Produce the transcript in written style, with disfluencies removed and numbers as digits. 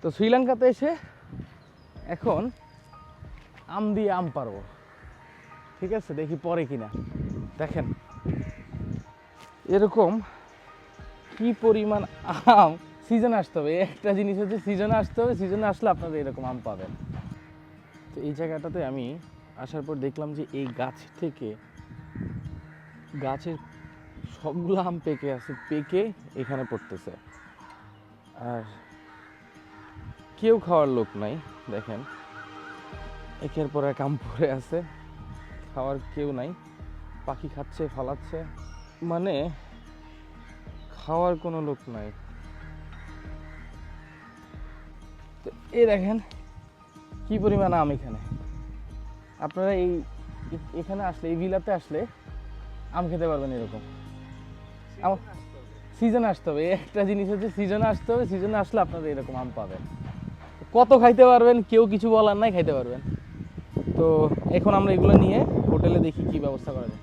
তো শ্রীলঙ্কাতে এসে এখন আম দিয়ে আম পারবো, ঠিক আছে, দেখি পরে কিনা। দেখেন এরকম কি পরিমাণ আম, সিজনে আসতে হবে, একটা জিনিস হচ্ছে সিজনে আসতে হবে, সিজনে আসলে আপনারা এরকম আম পাবেন। তো এই জায়গাটাতে আমি আসার পর দেখলাম যে এই গাছ থেকে গাছের সবগুলো আম পেকে আছে, পেকে এখানে পড়তেছে, আর কেউ খাওয়ার লোক নাই। দেখেন একের পর এক আম পড়ে আছে, খাওয়ার কেউ নাই, পাখি খাচ্ছে ফালাচ্ছে, মানে খাওয়ার কোনো লোক নাই। তো এই দেখেন কি পরিমাণ আম এখানে। আপনারা এখানে আসলে, এই ভিলাতে আসলে আম খেতে পারবেন এরকম। সিজনে আসতে হবে, একটা জিনিস হচ্ছে সিজনে আসতে হবে, সিজনে আসলে আপনারা এরকম আম পাবেন। কত খাইতে পারবেন কেউ কিছু বলার নাই, খাইতে পারবেন। তো এখন আমরা এগুলো নিয়ে হোটেলে দেখি কি ব্যবস্থা করা যায়।